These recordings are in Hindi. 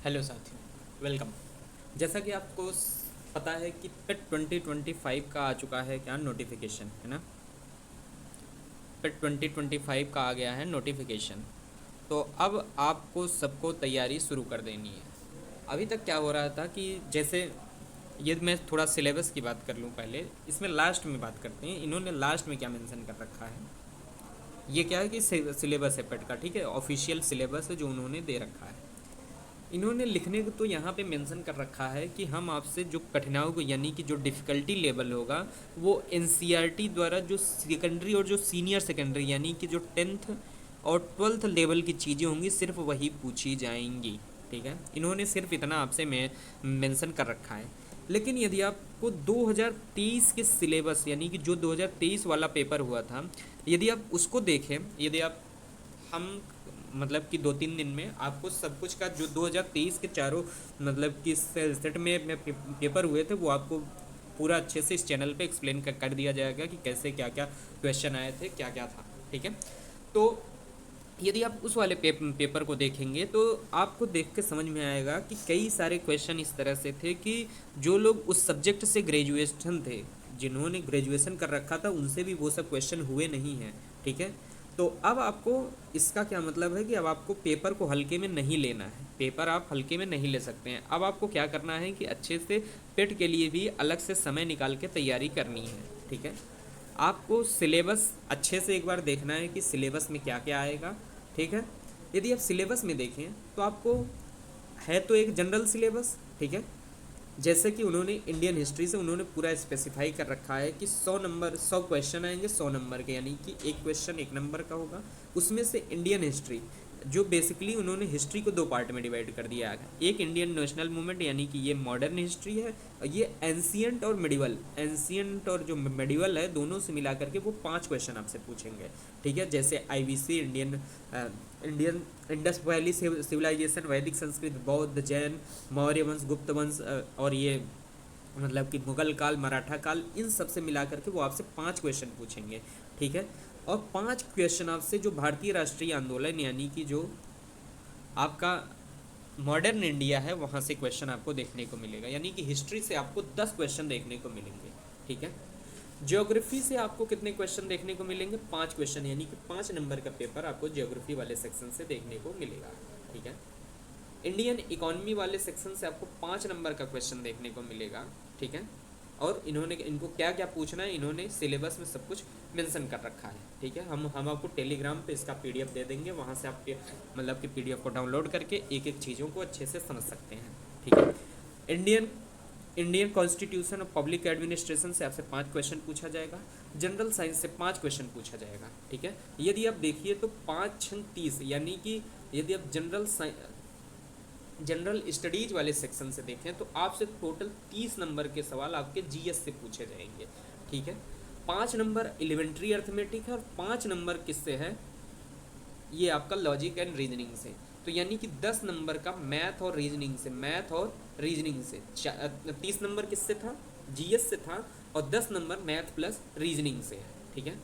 हेलो साथियों, वेलकम। जैसा कि आपको पता है कि पेट 2025 का आ चुका है क्या नोटिफिकेशन, है ना। पेट 2025 का आ गया है नोटिफिकेशन। तो अब आपको सबको तैयारी शुरू कर देनी है। अभी तक क्या हो रहा था कि जैसे ये मैं थोड़ा सिलेबस की बात कर लूँ पहले, इसमें लास्ट में बात करते हैं। इन्होंने लास्ट में क्या मेंशन कर रखा है, ये क्या है कि सिलेबस है पेट का, ठीक है, ऑफिशियल सिलेबस है जो उन्होंने दे रखा है। इन्होंने लिखने को तो यहाँ पे मेंशन कर रखा है कि हम आपसे जो कठिनाइयों को, यानी कि जो डिफ़िकल्टी लेवल होगा, वो एनसीईआरटी द्वारा जो सेकेंडरी और जो सीनियर सेकेंडरी यानी कि जो 10th और 12th लेवल की चीज़ें होंगी सिर्फ वही पूछी जाएंगी। ठीक है, इन्होंने सिर्फ इतना आपसे मेंशन कर रखा है। लेकिन यदि आपको 2023 के सिलेबस यानी कि जो 2023 वाला पेपर हुआ था, यदि आप उसको देखें, यदि आप हम मतलब कि 2-3 दिन में आपको सब कुछ का जो 2023 के चारों मतलब कि सेट में पेपर हुए थे वो आपको पूरा अच्छे से इस चैनल पे एक्सप्लेन कर दिया जाएगा कि कैसे क्या क्या क्वेश्चन आए थे, क्या क्या था। ठीक है, तो यदि आप उस वाले पेपर को देखेंगे तो आपको देख के समझ में आएगा कि कई सारे क्वेश्चन इस तरह से थे कि जो लोग उस सब्जेक्ट से ग्रेजुएशन थे, जिन्होंने ग्रेजुएशन कर रखा था, उनसे भी वो सब क्वेश्चन हुए नहीं हैं। ठीक है, तो अब आपको इसका क्या मतलब है कि अब आपको पेपर को हल्के में नहीं लेना है, पेपर आप हल्के में नहीं ले सकते हैं। अब आपको क्या करना है कि अच्छे से पेट के लिए भी अलग से समय निकाल के तैयारी करनी है। ठीक है, आपको सिलेबस अच्छे से एक बार देखना है कि सिलेबस में क्या क्या आएगा। ठीक है, यदि आप सिलेबस में देखें तो आपको है तो एक जनरल सिलेबस। ठीक है, जैसे कि उन्होंने इंडियन हिस्ट्री से उन्होंने पूरा स्पेसिफाई कर रखा है कि 100 क्वेश्चन आएंगे 100 नंबर के, यानी कि एक क्वेश्चन 1 नंबर का होगा। उसमें से इंडियन हिस्ट्री जो बेसिकली उन्होंने हिस्ट्री को 2 पार्ट में डिवाइड कर दिया है। एक इंडियन नेशनल मूवमेंट यानी कि ये मॉडर्न हिस्ट्री है, और ये एंशियंट और मिडिवल, एंशियंट और जो मिडिवल है दोनों से मिला करके वो 5 क्वेश्चन आपसे पूछेंगे। ठीक है, जैसे IBC, Indian Indus valley civilisation, Vedic Sanskrit, बौद्ध, जैन, मौर्य वंश, गुप्त वंश, और ये मतलब कि मुगल काल, मराठा काल, इन सब से मिला करके वो आपसे 5 क्वेश्चन पूछेंगे। ठीक है, और 5 क्वेश्चन आपसे जो भारतीय राष्ट्रीय आंदोलन यानी कि जो आपका मॉडर्न इंडिया है वहाँ से क्वेश्चन आपको देखने को मिलेगा, यानी कि हिस्ट्री से आपको 10 क्वेश्चन देखने को मिलेंगे। ठीक है, ज्योग्राफी से आपको कितने क्वेश्चन देखने को मिलेंगे, 5 क्वेश्चन, यानी कि 5 नंबर का पेपर आपको ज्योग्राफी वाले सेक्शन से देखने को मिलेगा। ठीक है, इंडियन इकोनॉमी वाले सेक्शन से आपको 5 नंबर का क्वेश्चन देखने को मिलेगा। ठीक है, और इन्होंने इनको क्या क्या पूछना है इन्होंने सिलेबस में सब कुछ मेंशन कर रखा है। ठीक है, हम आपको टेलीग्राम पे इसका पीडीएफ दे देंगे, वहाँ से आप मतलब कि पीडीएफ को डाउनलोड करके एक एक चीज़ों को अच्छे से समझ सकते हैं। ठीक है, इंडियन इंडियन कॉन्स्टिट्यूशन और पब्लिक एडमिनिस्ट्रेशन से आपसे 5 क्वेश्चन पूछा जाएगा। जनरल साइंस से 5 क्वेश्चन पूछा जाएगा। ठीक है, यदि आप देखिए तो 5×6 = 30, यानी कि यदि आप जनरल स्टडीज वाले सेक्शन से देखें तो आपसे टोटल 30 नंबर के सवाल आपके जीएस से पूछे जाएंगे। ठीक है, 5 नंबर एलिमेंट्री अर्थमेटिक है और 5 नंबर किससे है, ये आपका लॉजिक एंड रीजनिंग से। तो यानी कि 10 नंबर का मैथ और रीजनिंग से, 30 नंबर किससे था, जीएस से था, और 10 नंबर मैथ प्लस रीजनिंग से है। ठीक है,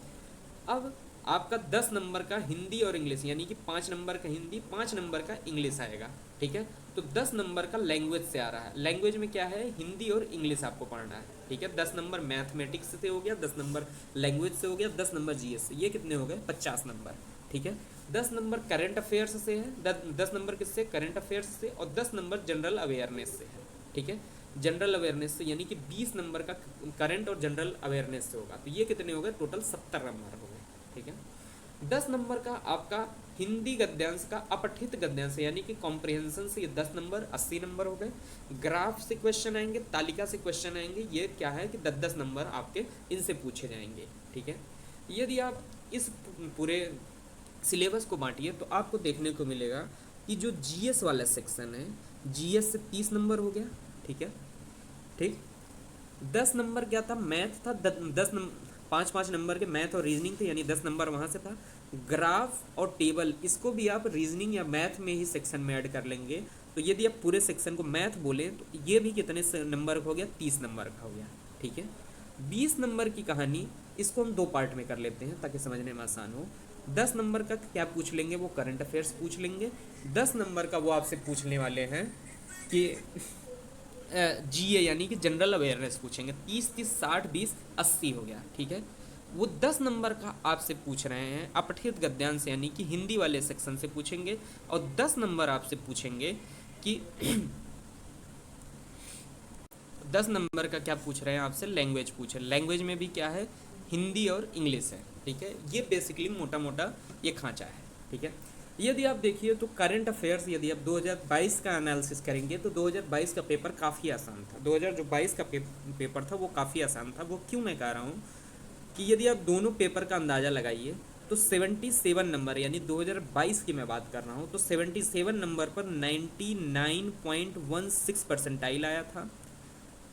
अब आपका 10 नंबर का हिंदी और इंग्लिश, यानी कि 5 नंबर का हिंदी, 5 नंबर का इंग्लिश आएगा। ठीक है, तो 10 नंबर का लैंग्वेज से आ रहा है। लैंग्वेज में क्या है, हिंदी और इंग्लिश आपको पढ़ना है। ठीक है, 10 नंबर मैथमेटिक्स से हो गया, 10 नंबर लैंग्वेज से हो गया, 10 नंबर जीएस से, ये कितने हो गए, 50 नंबर। ठीक है, 10 नंबर करंट अफेयर्स से है, 10 नंबर किससे, करंट अफेयर्स से, और 10 नंबर जनरल अवेयरनेस से है। ठीक है, जनरल अवेयरनेस से, यानी कि 20 नंबर का करंट और जनरल अवेयरनेस से होगा। तो ये कितने हो गए, टोटल 70 नंबर हो गए। ठीक है, 10 नंबर का आपका हिंदी गद्यांश का अपठित गद्यांश यानी कि कॉम्प्रिहेंशन से, ये 10 नंबर 80 नंबर हो गए। ग्राफ से क्वेश्चन आएंगे, तालिका से क्वेश्चन आएंगे, ये क्या है कि 10-10 नंबर आपके इनसे पूछे जाएंगे। ठीक है, यदि आप इस पूरे सिलेबस को बांटिए तो आपको देखने को मिलेगा कि जो जीएस वाला सेक्शन है, जीएस से 30 नंबर हो गया। ठीक है, ठीक, 10 नंबर क्या था, मैथ था, 5-5 नंबर के मैथ और रीजनिंग थे, यानी 10 नंबर वहाँ से था। ग्राफ और टेबल, इसको भी आप रीजनिंग या मैथ में ही सेक्शन में ऐड कर लेंगे। तो यदि आप पूरे सेक्शन को मैथ बोलें तो ये भी कितने नंबर का हो गया, 30 नंबर का हो गया। ठीक है, 20 नंबर की कहानी, इसको हम 2 पार्ट में कर लेते हैं ताकि समझने में आसान हो। 10 नंबर का क्या पूछ लेंगे, वो करंट अफेयर्स पूछ लेंगे। 10 नंबर का वो आपसे पूछने वाले हैं कि जीए यानी कि जनरल अवेयरनेस पूछेंगे, 30 30 60 20 80 हो गया, ठीक है। वो 10 नंबर का आपसे पूछ रहे हैं अपठित गद्यांश यानी कि हिंदी वाले सेक्शन से पूछेंगे, और 10 नंबर आपसे पूछेंगे कि 10 नंबर का क्या पूछ रहे हैं आपसे, लैंग्वेज पूछ रहे हैं। लैंग्वेज में भी क्या है, हिंदी और इंग्लिश है, ठीक है। ये बेसिकली मोटा मोटा ये खांचा है, ठीक है। यदि आप देखिए तो करंट अफेयर्स यदि आप 2022 का एनालिसिस करेंगे तो 2022 का पेपर काफ़ी आसान था। 2022 का पेपर था वो काफ़ी आसान था। वो क्यों मैं कह रहा हूँ कि यदि आप दोनों पेपर का अंदाज़ा लगाइए तो 77 नंबर यानी 2022 की मैं बात कर रहा हूँ, तो 77 नंबर पर 99.16 परसेंटाइल आया था।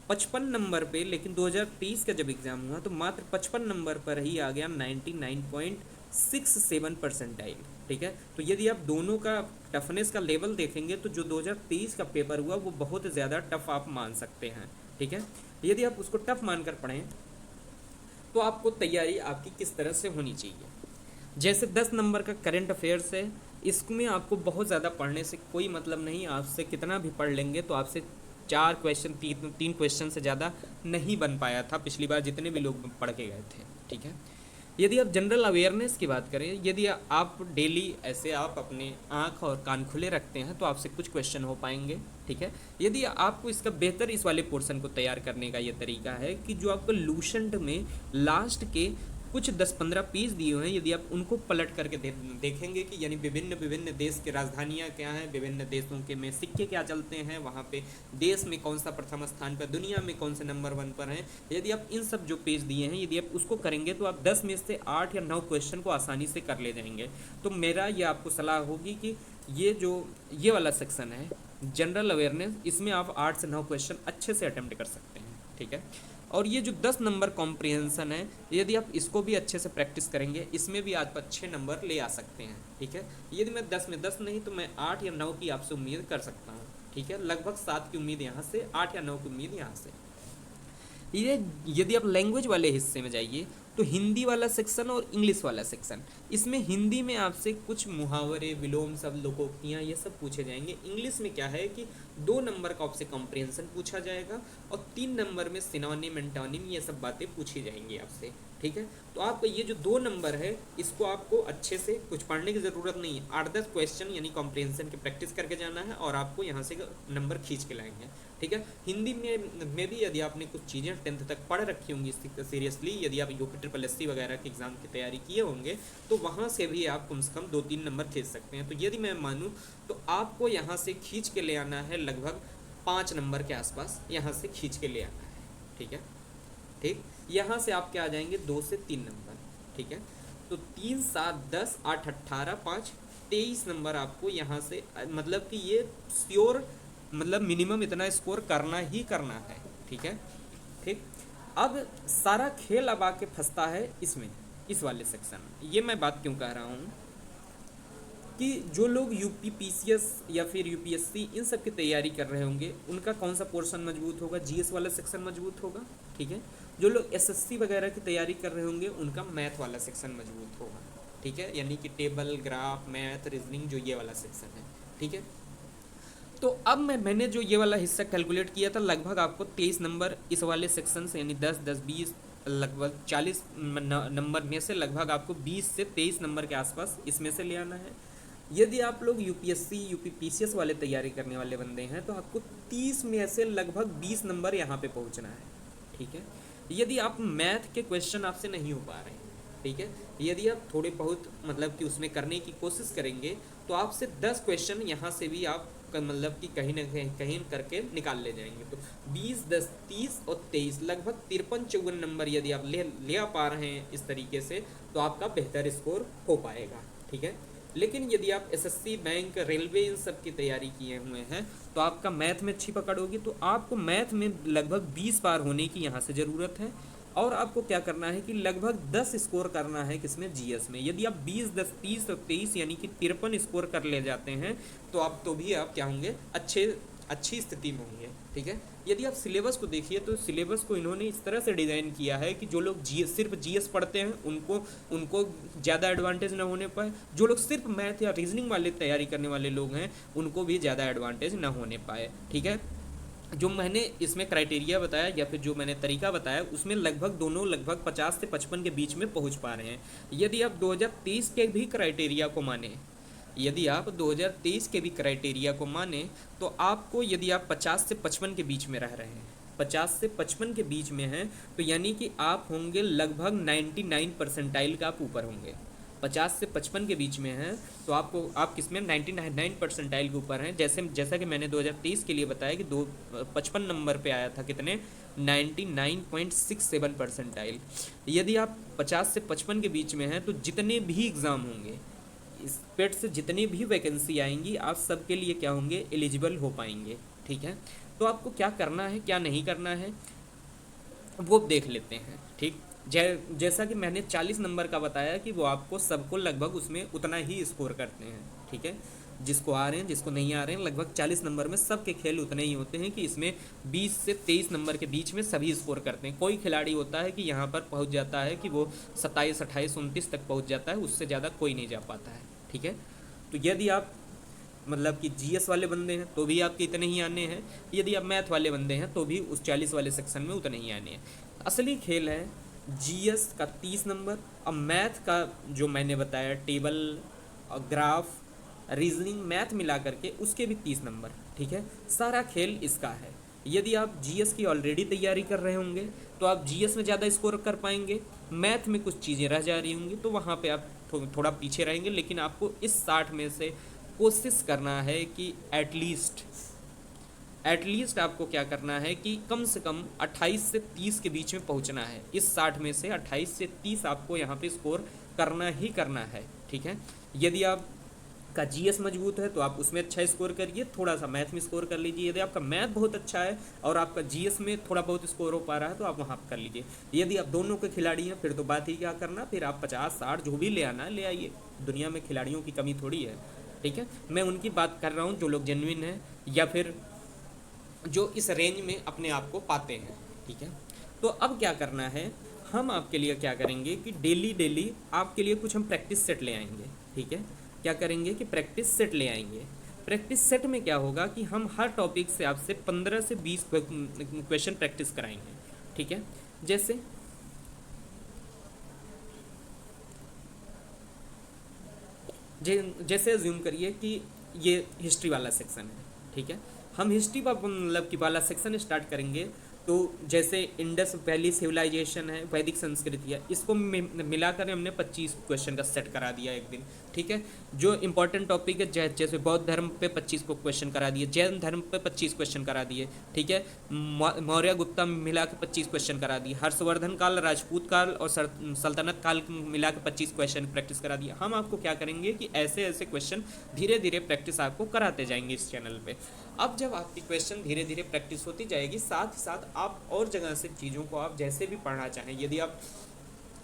55 नंबर पे लेकिन 2023 का जब एग्ज़ाम हुआ तो मात्र 55 नंबर पर ही आ गया 99.67 परसेंटाइल, ठीक है। तो यदि आप दोनों का टफनेस का लेवल देखेंगे तो जो 2023 का पेपर हुआ वो बहुत ज़्यादा टफ आप मान सकते हैं, ठीक है। यदि आप उसको टफ मानकर पढ़ें तो आपको तैयारी आपकी किस तरह से होनी चाहिए। जैसे 10 नंबर का करंट अफेयर्स है, इसमें आपको बहुत ज़्यादा पढ़ने से कोई मतलब नहीं। आपसे कितना भी पढ़ लेंगे तो आपसे 4 क्वेश्चन, 3 क्वेश्चन से ज़्यादा नहीं बन पाया था पिछली बार जितने भी लोग पढ़ के गए थे, ठीक है। यदि आप जनरल अवेयरनेस की बात करें, यदि आप डेली ऐसे आप अपने आँख और कान खुले रखते हैं तो आपसे कुछ क्वेश्चन हो पाएंगे, ठीक है। यदि आपको इसका बेहतर इस वाले पोर्शन को तैयार करने का ये तरीका है कि जो आपको लूसेंट में लास्ट के कुछ 10-15 पेज दिए हुए हैं, यदि आप उनको पलट करके देखेंगे कि यानी विभिन्न विभिन्न देश की राजधानियाँ क्या हैं, विभिन्न देशों के में सिक्के क्या चलते हैं, वहाँ पे देश में कौन सा प्रथम स्थान पर, दुनिया में कौन से नंबर 1 पर हैं, यदि आप इन सब जो पेज दिए हैं यदि आप उसको करेंगे तो आप 10 में से 8 या 9 क्वेश्चन को आसानी से कर ले जाएंगे। तो मेरा ये आपको सलाह होगी कि ये वाला सेक्शन है जनरल अवेयरनेस, इसमें आप 8 से 9 क्वेश्चन अच्छे से अटेम्प्ट कर सकते हैं, ठीक है। और ये जो 10 नंबर कॉम्प्रिहेंसन है, यदि आप इसको भी अच्छे से प्रैक्टिस करेंगे इसमें भी आप अच्छे नंबर ले आ सकते हैं, ठीक है। यदि मैं 10 में 10 नहीं तो मैं 8 या 9 की आपसे उम्मीद कर सकता हूँ, ठीक है। लगभग 7 की उम्मीद यहाँ से, 8 या 9 की उम्मीद यहाँ से। ये यदि आप लैंग्वेज वाले हिस्से में जाइए तो हिंदी वाला सेक्शन और इंग्लिश वाला सेक्शन, इसमें हिंदी में आपसे कुछ मुहावरे, विलोम शब्द, लोकोक्तियाँ ये सब पूछे जाएंगे। इंग्लिश में क्या है कि 2 नंबर का आपसे कॉम्प्रिहेंशन पूछा जाएगा और 3 नंबर में सिनोनिम, एंटोनिम ये सब बातें पूछी जाएंगी आपसे, ठीक है। तो आपका ये जो 2 नंबर है इसको आपको अच्छे से कुछ पढ़ने की ज़रूरत नहीं है, 8-10 क्वेश्चन यानी कॉम्प्रिहेंशन की प्रैक्टिस करके जाना है और आपको यहाँ से नंबर खींच के लाएंगे, ठीक है। हिंदी में भी यदि आपने कुछ चीज़ें 10th तक पढ़ रखी होंगी सीरियसली, यदि आप UPSSC वगैरह के एग्ज़ाम की तैयारी किए होंगे तो वहाँ से भी आप कम से कम 2-3 नंबर खींच सकते हैं। तो यदि मैं मानूँ तो आपको यहाँ से खींच के ले आना है लगभग 5 नंबर के आसपास, यहाँ से खींच के ले आना है, ठीक है। ठीक, यहाँ से आपके आ जाएंगे 2 से 3 नंबर, ठीक है। तो 3 7 10 8 18 5 23 नंबर आपको यहाँ से, मतलब कि ये श्योर, मतलब मिनिमम इतना स्कोर करना ही करना है, ठीक है। ठीक, अब सारा खेल अब आके फंसता है इसमें, इस वाले सेक्शन में। ये मैं बात क्यों कह रहा हूँ कि जो लोग UPPCS या फिर UPSC इन सब की तैयारी कर रहे होंगे उनका कौन सा पोर्शन मजबूत होगा, GS वाला सेक्शन मजबूत होगा, ठीक है। जो लोग SSC वगैरह की तैयारी कर रहे होंगे उनका मैथ वाला सेक्शन मजबूत होगा, ठीक है। यानी कि टेबल, ग्राफ, मैथ, रीजनिंग जो ये वाला सेक्शन है, ठीक है। तो अब मैंने जो ये वाला हिस्सा कैलकुलेट किया था, लगभग आपको 23 नंबर इस वाले सेक्शन से यानी 10 10 20 लगभग 40 नंबर में से लगभग आपको 20 से 23 नंबर के आसपास इसमें से ले आना है। यदि आप लोग UPSC UPPCS वाले तैयारी करने वाले बंदे हैं तो आपको 30 में से लगभग 20 नंबर यहाँ पे पहुँचना है, ठीक है। यदि आप मैथ के क्वेश्चन आपसे नहीं हो पा रहे हैं, ठीक है, यदि आप थोड़े बहुत मतलब कि उसमें करने की कोशिश करेंगे तो आपसे 10 क्वेश्चन यहाँ से भी आप मतलब कि कहीं ना कहीं करके निकाल ले जाएंगे। तो 20 10 30 और 23 लगभग 53-54 नंबर यदि आप ले आ पा रहे हैं इस तरीके से तो आपका बेहतर स्कोर हो पाएगा, ठीक है। लेकिन यदि आप SSC, बैंक, रेलवे इन सब की तैयारी किए हुए हैं तो आपका मैथ में अच्छी पकड़ होगी, तो आपको मैथ में लगभग 20 पार होने की यहाँ से ज़रूरत है। और आपको क्या करना है कि लगभग 10 स्कोर करना है किसमें, GS में। यदि आप 20 10 30 और 23 यानी कि 53 स्कोर कर ले जाते हैं तो आप तो भी आप क्या होंगे, अच्छी स्थिति में होंगे। ठीक है, यदि आप सिलेबस को देखिए तो सिलेबस को इन्होंने इस तरह से डिज़ाइन किया है कि जो लोग सिर्फ जीएस पढ़ते हैं उनको उनको ज़्यादा एडवांटेज ना होने पाए, जो लोग सिर्फ मैथ या रीजनिंग वाले तैयारी करने वाले लोग हैं उनको भी ज़्यादा एडवांटेज ना होने पाए। ठीक है, जो मैंने इसमें क्राइटेरिया बताया या फिर जो मैंने तरीका बताया उसमें लगभग 50 से 55 के बीच में पहुंच पा रहे हैं। यदि आप 2023 के भी क्राइटेरिया को माने, यदि आप 2023 के भी क्राइटेरिया को माने तो आपको, यदि आप 50 से 55 के बीच में रह रहे हैं, 50 से 55 के बीच में हैं, तो यानी कि आप होंगे लगभग 99 परसेंटाइल का आप ऊपर होंगे। 50 से 55 के बीच में हैं तो आप किस में 99 परसेंटाइल के ऊपर हैं। जैसा कि मैंने 2023 के लिए बताया कि 55 नंबर पे आया था कितने, 99.67 परसेंटाइल। यदि आप 50 से 55 के बीच में हैं तो जितने भी एग्ज़ाम होंगे, इस पेट से जितनी भी वैकेंसी आएंगी आप सबके लिए क्या होंगे, एलिजिबल हो पाएंगे। ठीक है, तो आपको क्या करना है क्या नहीं करना है वो देख लेते हैं। ठीक, जैसा कि मैंने 40 नंबर का बताया कि वो आपको सबको लगभग उसमें उतना ही स्कोर करते हैं। ठीक है, जिसको आ रहे हैं जिसको नहीं आ रहे हैं, लगभग 40 नंबर में सबके खेल उतने ही होते हैं कि इसमें 20 से 23 नंबर के बीच में सभी स्कोर करते हैं। कोई खिलाड़ी होता है कि यहाँ पर पहुँच जाता है कि वो 27, 28, 29 तक पहुँच जाता है, उससे ज़्यादा कोई नहीं जा पाता है। ठीक है, तो यदि आप मतलब कि जीएस वाले बंदे हैं तो भी आपके इतने ही आने हैं, यदि आप मैथ वाले बंदे हैं तो भी उस 40 वाले सेक्शन में उतने ही आने हैं। असली खेल है जीएस का 30 नंबर और मैथ का जो मैंने बताया टेबल और ग्राफ रीजनिंग मैथ मिला करके उसके भी 30 नंबर। ठीक है, सारा खेल इसका है। यदि आप जीएस की ऑलरेडी तैयारी कर रहे होंगे तो आप जीएस में ज़्यादा स्कोर कर पाएंगे, मैथ में कुछ चीज़ें रह जा रही होंगी तो वहाँ पे आप थोड़ा पीछे रहेंगे, लेकिन आपको इस 60 में से कोशिश करना है कि एटलीस्ट आपको क्या करना है कि कम से कम 28 से 30 के बीच में पहुंचना है। इस 60 में से 28 से 30 आपको यहाँ पे स्कोर करना ही करना है। ठीक है, यदि आप का जीएस मजबूत है तो आप उसमें अच्छा स्कोर करिए, थोड़ा सा मैथ में स्कोर कर लीजिए। यदि आपका मैथ बहुत अच्छा है और आपका जीएस में थोड़ा बहुत स्कोर हो पा रहा है तो आप वहाँ पर कर लीजिए। यदि आप दोनों के खिलाड़ी हैं फिर तो बात ही क्या करना, फिर आप 50, 60 जो भी ले आना ले आइए, दुनिया में खिलाड़ियों की कमी थोड़ी है। ठीक है, मैं उनकी बात कर रहा हूँ जो लोग जेन्युइन हैं या फिर जो इस रेंज में अपने आप को पाते हैं। ठीक है, तो अब क्या करना है, हम आपके लिए क्या करेंगे कि डेली आपके लिए कुछ हम प्रैक्टिस सेट ले आएंगे। ठीक है, क्या करेंगे कि प्रैक्टिस सेट ले आएंगे। प्रैक्टिस सेट में क्या होगा कि हम हर टॉपिक से आपसे 15 से 20 क्वेश्चन प्रैक्टिस कराएंगे। ठीक है, जैसे अज्यूम करिए कि ये हिस्ट्री वाला सेक्शन है। ठीक है, हम हिस्ट्री मतलब कि वाला सेक्शन स्टार्ट करेंगे तो जैसे इंडस वैली सिविलाइजेशन है, वैदिक संस्कृति है, इसको मिलाकर हमने 25 क्वेश्चन का सेट करा दिया एक दिन। ठीक है, जो इंपॉर्टेंट टॉपिक है जैसे बौद्ध धर्म पे 25 को क्वेश्चन करा दिए, जैन धर्म पे 25 क्वेश्चन करा दिए। ठीक है, मौर्य गुप्ता मिला के 25 क्वेश्चन करा दिए, हर्षवर्धन काल, राजपूत काल और सल्तनत काल मिला के 25 क्वेश्चन प्रैक्टिस करा दिया। हम आपको क्या करेंगे कि ऐसे ऐसे क्वेश्चन धीरे धीरे प्रैक्टिस आपको कराते जाएंगे इस चैनल पे। अब जब आपकी क्वेश्चन धीरे धीरे प्रैक्टिस होती जाएगी, साथ ही साथ आप और जगह से चीज़ों को आप जैसे भी पढ़ना चाहें, यदि आप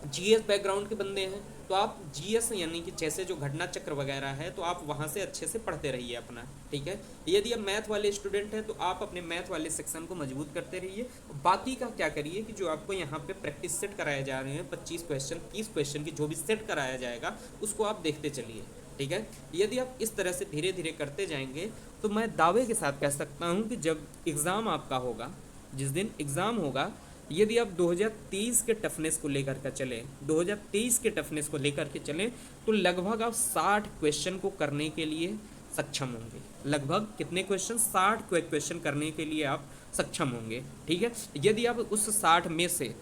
जीएस बैकग्राउंड के बंदे हैं तो आप जीएस यानी कि जैसे जो घटना चक्र वगैरह है तो आप वहाँ से अच्छे से पढ़ते रहिए अपना। ठीक है, यदि आप मैथ वाले स्टूडेंट हैं तो आप अपने मैथ वाले सेक्शन को मजबूत करते रहिए। बाकी का क्या करिए कि जो आपको यहाँ पे प्रैक्टिस सेट कराए जा रहे हैं 25 क्वेश्चन 30 क्वेश्चन की जो भी सेट कराया जाएगा उसको आप देखते चलिए। ठीक है, यदि आप इस तरह से धीरे धीरे करते जाएंगे तो मैं दावे के साथ कह सकता हूँ कि जब एग्ज़ाम आपका होगा, जिस दिन एग्ज़ाम होगा, यदि आप 2023 के टफनेस को लेकर के चलें, 2023 के टफनेस को लेकर के चलें तो लगभग आप 60 क्वेश्चन को करने के लिए सक्षम होंगे। लगभग कितने क्वेश्चन, 60 क्वेश्चन करने के लिए आप सक्षम होंगे। ठीक है, यदि आप उस 60 में से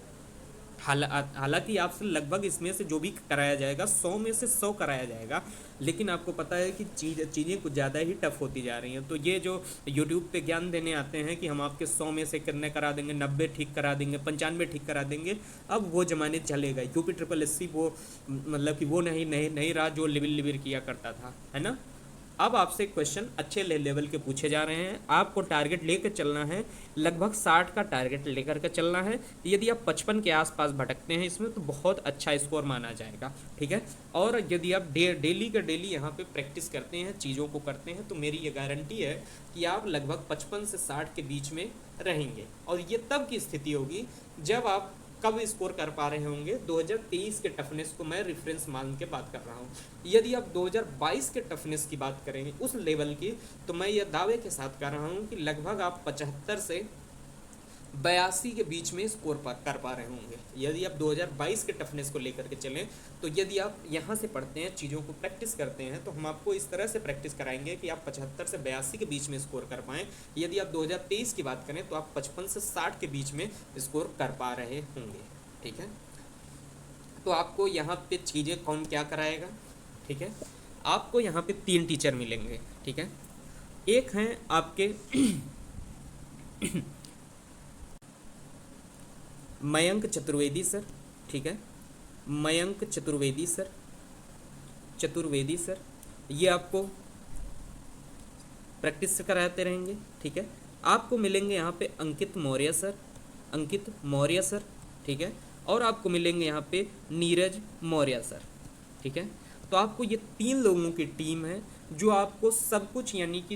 हालांकि आपसे लगभग इसमें से जो भी कराया जाएगा 100 में से 100 कराया जाएगा, लेकिन आपको पता है कि चीज़ें कुछ ज़्यादा ही टफ होती जा रही हैं। तो ये जो यूट्यूब पे ज्ञान देने आते हैं कि हम आपके 100 में से कितने करा देंगे, 90 ठीक करा देंगे, 95 ठीक करा देंगे, अब वो ज़माने चलेगा। UPSSC वो मतलब कि वो नहीं रहा जो लिविर किया करता था, है ना। अब आपसे क्वेश्चन अच्छे लेवल के पूछे जा रहे हैं, आपको टारगेट लेकर चलना है, लगभग 60 का टारगेट लेकर के चलना है। यदि आप 55 के आसपास भटकते हैं इसमें तो बहुत अच्छा स्कोर माना जाएगा, ठीक है। और यदि आप डेली का डेली यहाँ पे प्रैक्टिस करते हैं, चीज़ों को करते हैं, तो मेरी ये गारंटी है कि आप लगभग 55 से 60 के बीच में रहेंगे। और ये तब की स्थिति होगी जब आप कब स्कोर कर पा रहे होंगे, 2023 के टफनेस को मैं रेफरेंस मान के बात कर रहा हूँ। यदि आप 2022 के टफनेस की बात करेंगे उस लेवल की, तो मैं ये दावे के साथ कर रहा हूँ कि लगभग आप 75 से 82 के बीच में स्कोर कर पा रहे होंगे। यदि आप 2022 के टफनेस को लेकर के चलें, तो यदि आप यहाँ से पढ़ते हैं, चीज़ों को प्रैक्टिस करते हैं, तो हम आपको इस तरह से प्रैक्टिस कराएंगे कि आप 75 से 82 के बीच में स्कोर कर पाएँ। यदि आप 2023 की बात करें तो आप 55 से 60 के बीच में स्कोर कर पा रहे होंगे, ठीक है। तो आपको यहाँ पे चीज़ें कौन क्या कराएगा, ठीक है। आपको यहाँ पे 3 टीचर मिलेंगे, ठीक है। एक हैं आपके मयंक चतुर्वेदी सर, ठीक है, मयंक चतुर्वेदी सर, ये आपको प्रैक्टिस कराते रहेंगे, ठीक है। आपको मिलेंगे यहाँ पे अंकित मौर्य सर, ठीक है। और आपको मिलेंगे यहाँ पे नीरज मौर्य सर, ठीक है। तो आपको ये 3 लोगों की टीम है जो आपको सब कुछ यानी कि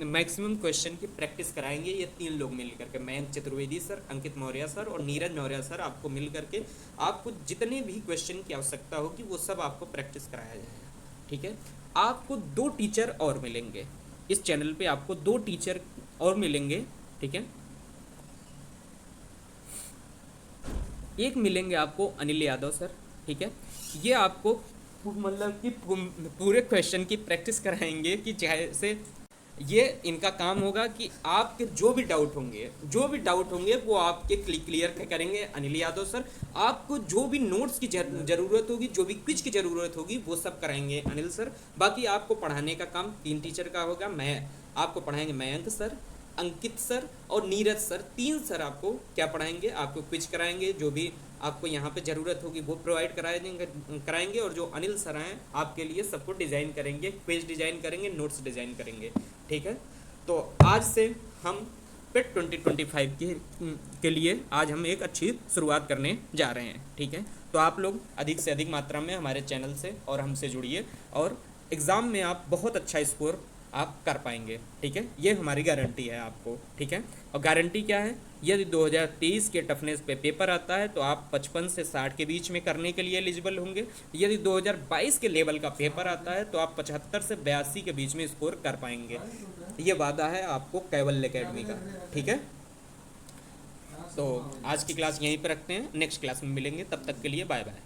मैक्सिमम क्वेश्चन की प्रैक्टिस कराएंगे। ये 3 लोग मिल करके, मयंक चतुर्वेदी सर, अंकित मौर्य सर और नीरज मौर्य सर, आपको मिल करके आपको जितने भी क्वेश्चन की आवश्यकता होगी वो सब आपको प्रैक्टिस कराया जाएगा, ठीक है। आपको 2 टीचर और मिलेंगे इस चैनल पे, आपको 2 टीचर और मिलेंगे, ठीक है। एक मिलेंगे आपको अनिल यादव सर, ठीक है। ये आपको मतलब कि पूरे क्वेश्चन की प्रैक्टिस कराएंगे कि जैसे ये इनका काम होगा कि आपके जो भी डाउट होंगे वो आपके क्लियर करेंगे अनिल यादव सर। आपको जो भी नोट्स की ज़रूरत होगी, जो भी क्विज की ज़रूरत होगी, वो सब कराएंगे अनिल सर। बाकी आपको पढ़ाने का काम 3 टीचर का होगा। मैं आपको पढ़ाएंगे मयंक सर, अंकित सर और नीरज सर। 3 सर आपको क्या पढ़ाएंगे, आपको क्विज कराएंगे, जो भी आपको यहाँ पे ज़रूरत होगी वो प्रोवाइड कराएंगे। और जो अनिल सर हैं आपके लिए सबको डिज़ाइन करेंगे, क्विज डिज़ाइन करेंगे, नोट्स डिज़ाइन करेंगे, ठीक है। तो आज से हम पेट 2025 के लिए आज हम एक अच्छी शुरुआत करने जा रहे हैं, ठीक है। तो आप लोग अधिक से अधिक मात्रा में हमारे चैनल से और हमसे जुड़िए और एग्ज़ाम में आप बहुत अच्छा स्कोर आप कर पाएंगे, ठीक है। ये हमारी गारंटी है आपको, ठीक है। और गारंटी क्या है, यदि 2023 के टफनेस पे पेपर आता है तो आप 55 से 60 के बीच में करने के लिए एलिजिबल होंगे। यदि 2022 के लेवल का पेपर आता है तो आप 75 से 82 के बीच में स्कोर कर पाएंगे। ये वादा है आपको कैवल्य एकेडमी का, ठीक है। तो आज की क्लास यहीं पर रखते हैं, नेक्स्ट क्लास में मिलेंगे, तब तक के लिए बाय बाय।